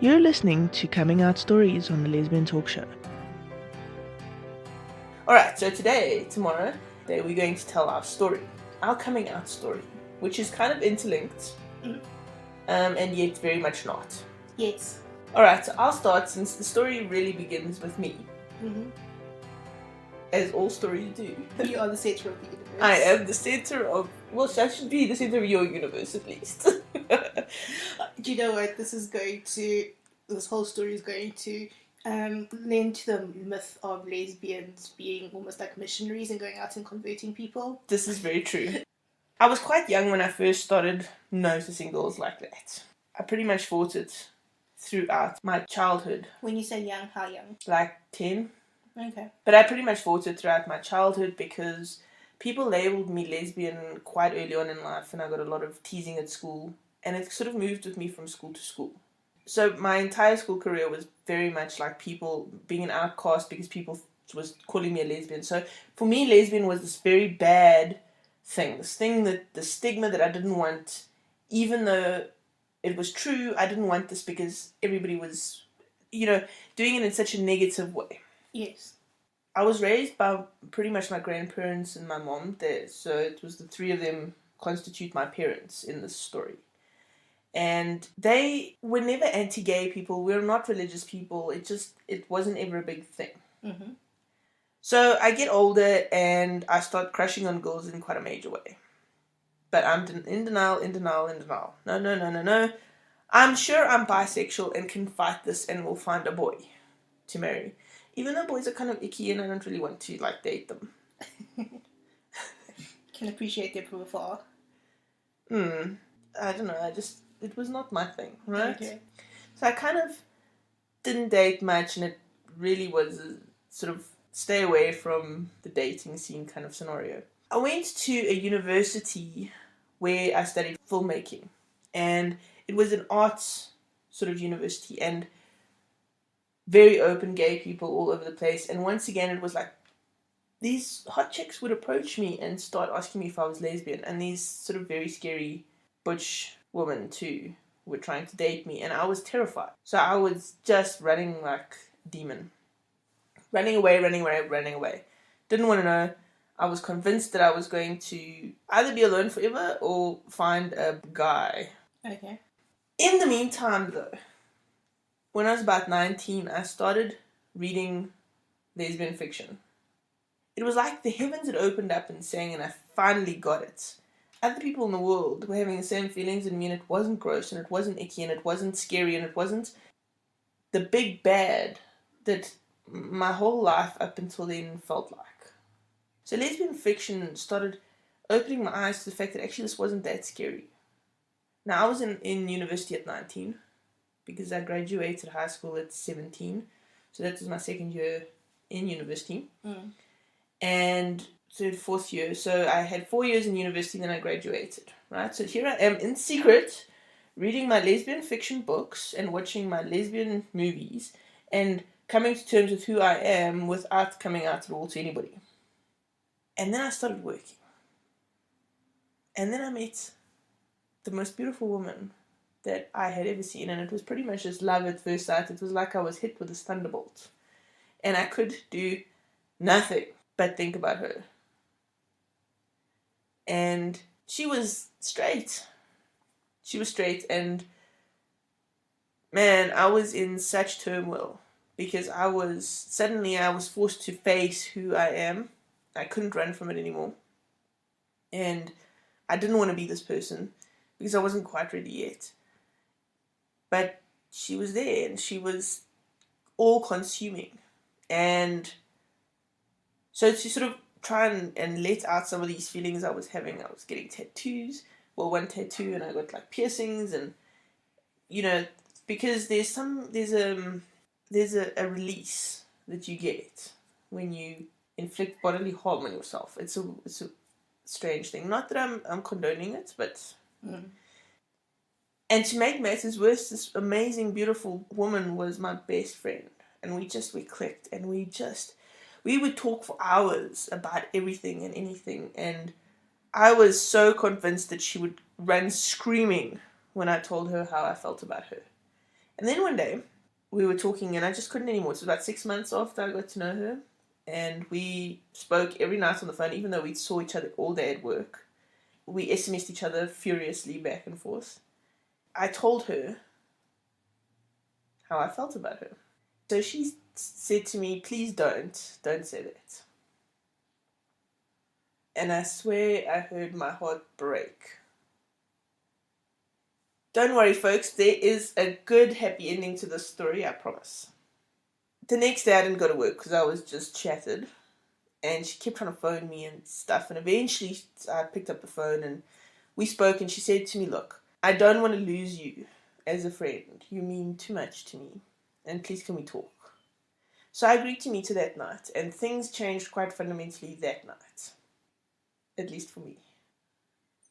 You're listening to Coming Out Stories on the Lesbian Talk Show. Alright, so tomorrow, we're going to tell our story. Our coming out story, which is kind of interlinked, and yet very much not. Yes. Alright, so I'll start since the story really begins with me. Mm-hmm. As all stories do. You are the center of the universe. I am the center of... Well, I should be the center of your universe at least. Do you know what? This whole story is going to lend to the myth of lesbians being almost like missionaries and going out and converting people. This is very true. I was quite young when I first started noticing girls like that. I pretty much fought it throughout my childhood. When you say young, how young? Like 10. Okay. But I pretty much fought it throughout my childhood because people labelled me lesbian quite early on in life, and I got a lot of teasing at school, and it sort of moved with me from school to school. So my entire school career was very much like people being an outcast because people was calling me a lesbian. So for me, lesbian was this very bad thing, the stigma that I didn't want, even though it was true. I didn't want this because everybody was, doing it in such a negative way. Yes. I was raised by pretty much my grandparents and my mom there, so it was the three of them constitute my parents in this story. And they were never anti-gay people. We were not religious people. It wasn't ever a big thing. Mm-hmm. So I get older and I start crushing on girls in quite a major way. But I'm in denial. No. I'm sure I'm bisexual and can fight this and will find a boy to marry. Even though boys are kind of icky and I don't really want to date them. Can appreciate them from afar. I don't know, it was not my thing, right? Okay. So I kind of didn't date much, and it really was a sort of stay away from the dating scene kind of scenario. I went to a university where I studied filmmaking, and it was an arts sort of university, and very open gay people all over the place. And once again, it was like these hot chicks would approach me and start asking me if I was lesbian, and these sort of very scary butch women too were trying to date me, and I was terrified. So I was just running like a demon. Running away. Didn't want to know. I was convinced that I was going to either be alone forever or find a guy. Okay. In the meantime, though, when I was about 19, I started reading lesbian fiction. It was like the heavens had opened up and sang, and I finally got it. Other people in the world were having the same feelings in me, and it wasn't gross, and it wasn't icky, and it wasn't scary, and it wasn't the big bad that my whole life up until then felt like. So lesbian fiction started opening my eyes to the fact that actually this wasn't that scary. Now, I was in university at 19, because I graduated high school at 17, so that was my second year in university. And third, fourth year, so I had 4 years in university, then I graduated, right? So here I am in secret, reading my lesbian fiction books and watching my lesbian movies and coming to terms with who I am without coming out at all to anybody. And then I started working. And then I met the most beautiful woman that I had ever seen, and it was pretty much just love at first sight. It was like I was hit with a thunderbolt, and I could do nothing but think about her. And she was straight, and man, I was in such turmoil because I was forced to face who I am. I couldn't run from it anymore, and I didn't want to be this person because I wasn't quite ready yet. But she was there, and she was all-consuming. And so to sort of try and let out some of these feelings I was having, I was getting tattoos. Well, one tattoo, and I got piercings, and because there's a release that you get when you inflict bodily harm on yourself. It's a strange thing. Not that I'm condoning it, but. And to make matters worse, this amazing, beautiful woman was my best friend. And we clicked, and we would talk for hours about everything and anything. And I was so convinced that she would run screaming when I told her how I felt about her. And then one day, we were talking and I just couldn't anymore. It was about 6 months after I got to know her. And we spoke every night on the phone, even though we saw each other all day at work. We SMS'd each other furiously back and forth. I told her how I felt about her. So she said to me, please don't say that. And I swear I heard my heart break. Don't worry, folks, there is a good, happy ending to this story, I promise. The next day I didn't go to work because I was just shattered. And she kept trying to phone me and stuff. And eventually I picked up the phone and we spoke and she said to me, look, I don't want to lose you as a friend. You mean too much to me. And please can we talk? So I agreed to meet her that night. And things changed quite fundamentally that night. At least for me.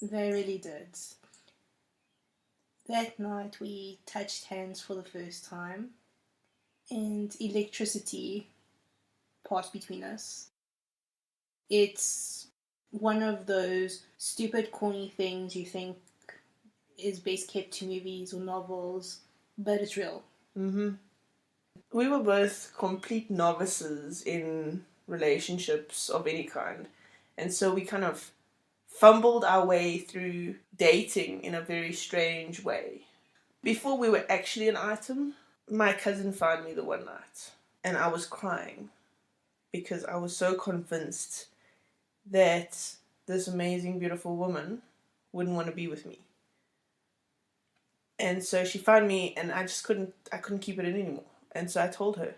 They really did. That night we touched hands for the first time. And electricity passed between us. It's one of those stupid, corny things you think is best kept to movies or novels, but it's real. Mm-hmm. We were both complete novices in relationships of any kind. And so we kind of fumbled our way through dating in a very strange way. Before we were actually an item, my cousin found me the one night. And I was crying because I was so convinced that this amazing, beautiful woman wouldn't want to be with me. And so she found me and I couldn't keep it in anymore. And so I told her.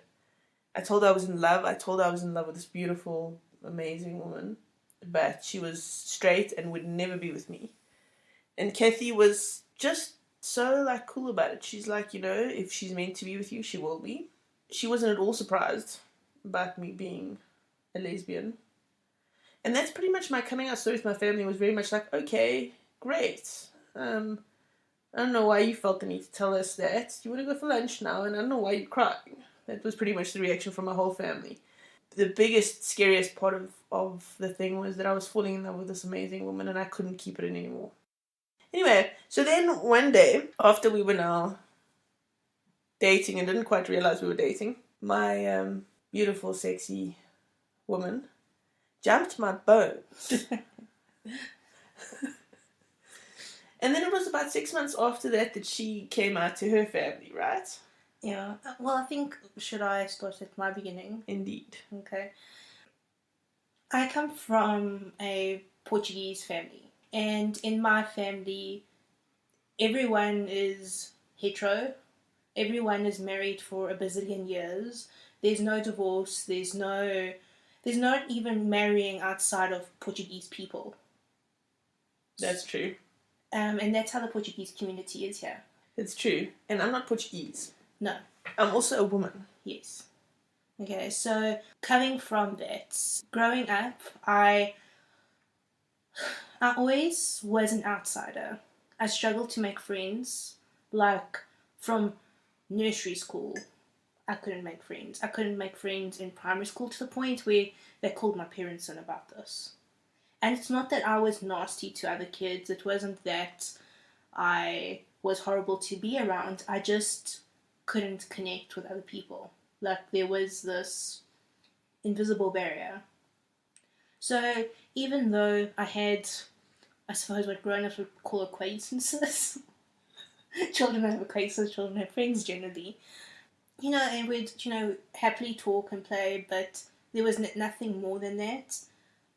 I told her I was in love. I told her I was in love with this beautiful, amazing woman. But she was straight and would never be with me. And Kathy was just so cool about it. She's like, if she's meant to be with you, she will be. She wasn't at all surprised about me being a lesbian. And that's pretty much my coming out story with my family. Was very much like, okay, great. I don't know why you felt the need to tell us that. You want to go for lunch now, and I don't know why you're crying. That was pretty much the reaction from my whole family. The biggest, scariest part of the thing was that I was falling in love with this amazing woman, and I couldn't keep it in anymore. Anyway, so then one day, after we were now dating and didn't quite realize we were dating, my beautiful, sexy woman jumped my bones. And then it was about 6 months after that she came out to her family, right? Yeah. Well, I think, should I start at my beginning? Indeed. Okay. I come from a Portuguese family. And in my family, everyone is hetero. Everyone is married for a bazillion years. There's no divorce. There's not even marrying outside of Portuguese people. That's true. And that's how the Portuguese community is here. It's true. And I'm not Portuguese. No. I'm also a woman. Yes. Okay, so coming from that, growing up, I always was an outsider. I struggled to make friends. From nursery school, I couldn't make friends. I couldn't make friends in primary school to the point where they called my parents in about this. And it's not that I was nasty to other kids. It wasn't that I was horrible to be around. I just couldn't connect with other people. There was this invisible barrier. So even though I had, I suppose, what grown-ups would call acquaintances, children have acquaintances, children have friends generally, and we'd, happily talk and play, but there was nothing more than that.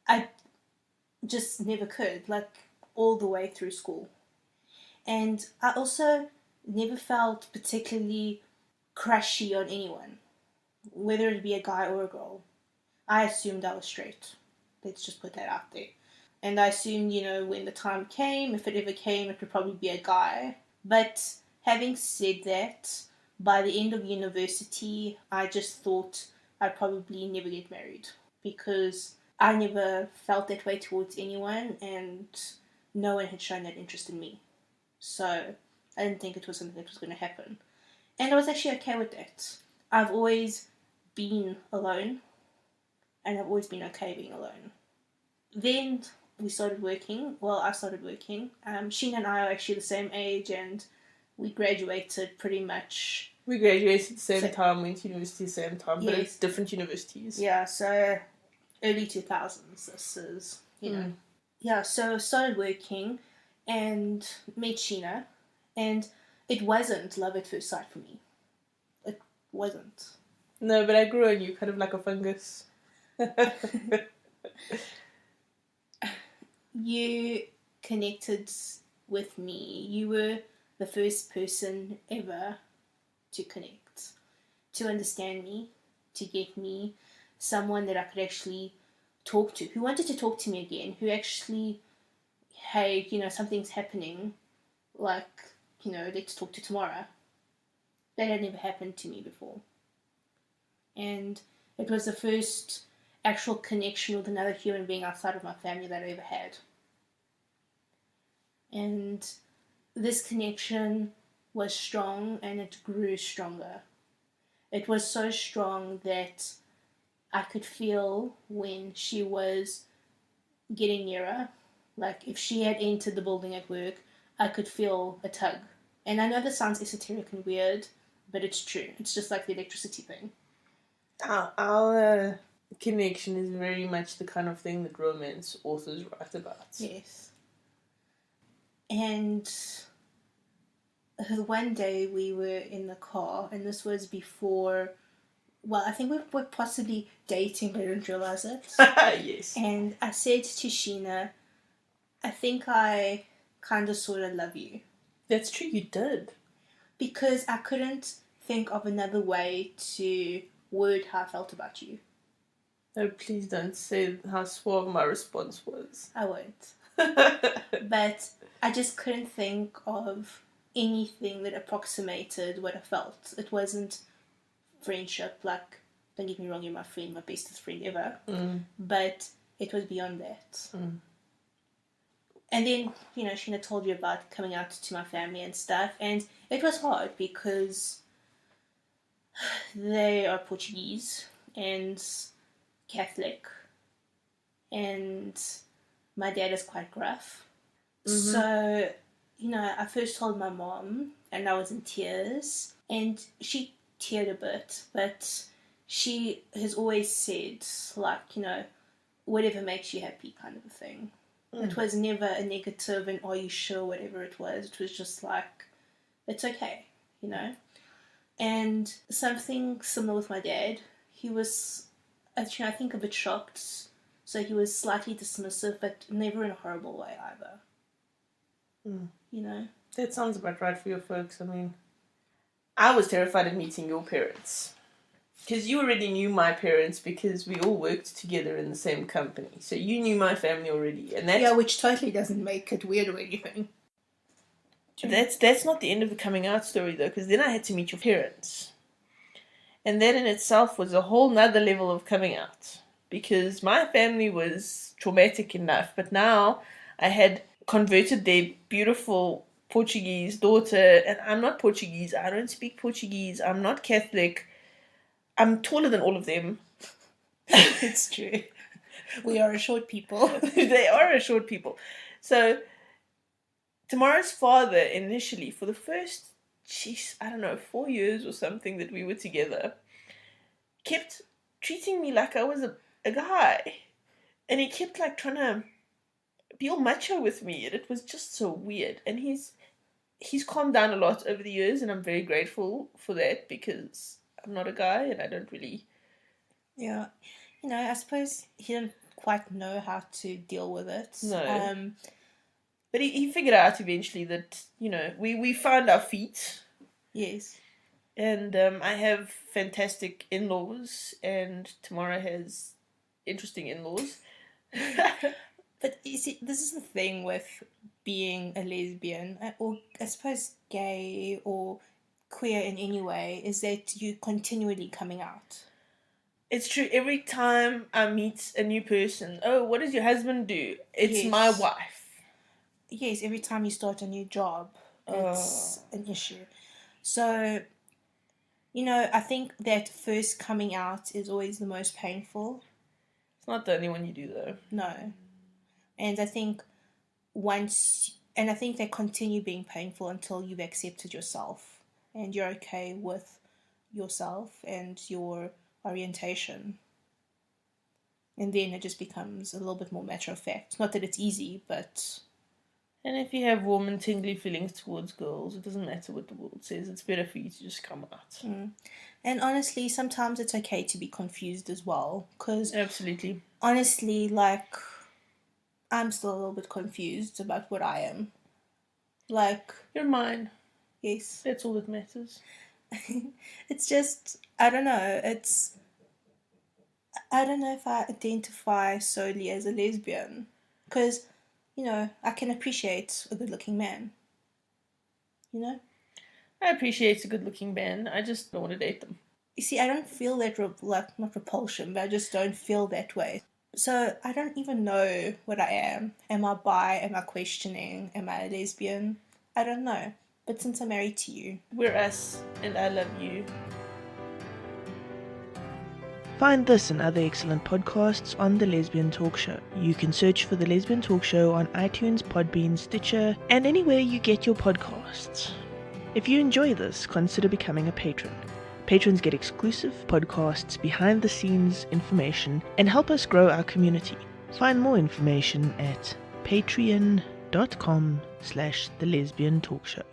I just never could, all the way through school. And I also never felt particularly crushy on anyone, whether it be a guy or a girl. I assumed I was straight. Let's just put that out there. And I assumed, when the time came, if it ever came, it would probably be a guy. But having said that, by the end of university, I just thought I'd probably never get married because I never felt that way towards anyone and no one had shown that interest in me. So I didn't think it was something that was going to happen. And I was actually okay with that. I've always been alone and I've always been okay being alone. Then we started working. Well, I started working. Sheena and I are actually the same age and we graduated pretty much. We graduated at the same time, went to university at the same time, but Yes. it's different universities. Yeah, so early 2000s, this is, you know. Yeah, so started working and met Sheena, and it wasn't love at first sight for me. It wasn't. No, but I grew on you, kind of like a fungus. You connected with me. You were the first person ever to connect, to understand me, to get me, someone that I could actually talk to, who wanted to talk to me again, who actually, hey, you know, something's happening, like, you know, let's talk to Tamara. That had never happened to me before. And it was the first actual connection with another human being outside of my family that I ever had. And this connection was strong and it grew stronger. It was so strong that I could feel when she was getting nearer. Like if she had entered the building at work, I could feel a tug. And I know this sounds esoteric and weird, but it's true. It's just like the electricity thing. Our connection is very much the kind of thing that romance authors write about. Yes. And one day we were in the car, and this was before, well, I think we were possibly dating, but I didn't realize it. Yes. And I said to Sheena, I think I kind of sort of love you. That's true, you did. Because I couldn't think of another way to word how I felt about you. No, please don't say how suave my response was. I won't. But I just couldn't think of anything that approximated what I felt. It wasn't friendship, like, don't get me wrong, you're my friend, my bestest friend ever. But it was beyond that. And then, you know, Sheena told you about coming out to my family and stuff, and it was hard because they are Portuguese and Catholic, and my dad is quite gruff. So, you know, I first told my mom, and I was in tears, and she teared a bit, but she has always said, like, you know, whatever makes you happy kind of a thing. It was never a negative and are you sure, whatever it was. It was just like, it's okay, you know. And something similar with my dad. He was, actually, I think, a bit shocked. So he was slightly dismissive, but never in a horrible way either. You know? That sounds about right for your folks. I mean, I was terrified of meeting your parents. Because you already knew my parents because we all worked together in the same company. So you knew my family already. And that's, Yeah, which totally doesn't make it weird or anything. that's not the end of the coming out story, though, because then I had to meet your parents. And that in itself was a whole nother level of coming out. Because my family was traumatic enough, but now I had converted their beautiful Portuguese daughter, and I'm not Portuguese, I don't speak Portuguese, I'm not Catholic, I'm taller than all of them. It's true. We are a short people. They are a short people. So, Tamara's father, initially, for the first, 4 years or something that we were together, kept treating me like I was a guy. And he kept, like, trying to be all macho with me. And it was just so weird. And he's calmed down a lot over the years, and I'm very grateful for that because I'm not a guy and I don't really... Yeah. You know, I suppose he didn't quite know how to deal with it. No. But he figured out eventually that, you know, we found our feet. Yes. And I have fantastic in-laws, and Tamara has interesting in-laws. But you see, this is the thing with being a lesbian, or I suppose gay or queer in any way, is that you're continually coming out. It's true. Every time I meet a new person, oh, what does your husband do? It's Yes. my wife. Yes, every time you start a new job, it's an issue. So, you know, I think that first coming out is always the most painful. It's not the only one you do, though. No. And I think once And I think they continue being painful until you've accepted yourself and you're okay with yourself and your orientation. And then it just becomes a little bit more matter of fact. Not that it's easy, but... And if you have warm and tingly feelings towards girls, it doesn't matter what the world says. It's better for you to just come out. And honestly, sometimes it's okay to be confused as well. Because Absolutely. honestly, like, I'm still a little bit confused about what I am. Like... You're mine. Yes. That's all that matters. It's just, I don't know, I don't know if I identify solely as a lesbian. Because, you know, I can appreciate a good-looking man. You know? I appreciate a good-looking man. I just don't want to date them. You see, I don't feel that, not repulsion, but I just don't feel that way. So, I don't even know what I am. Am I bi? Am I questioning? Am I a lesbian? I don't know. But since I'm married to you... We're us, and I love you. Find this and other excellent podcasts on The Lesbian Talk Show. You can search for The Lesbian Talk Show on iTunes, Podbean, Stitcher, and anywhere you get your podcasts. If you enjoy this, consider becoming a patron. Patrons get exclusive podcasts, behind-the-scenes information, and help us grow our community. Find more information at patreon.com/thelesbiantalkshow.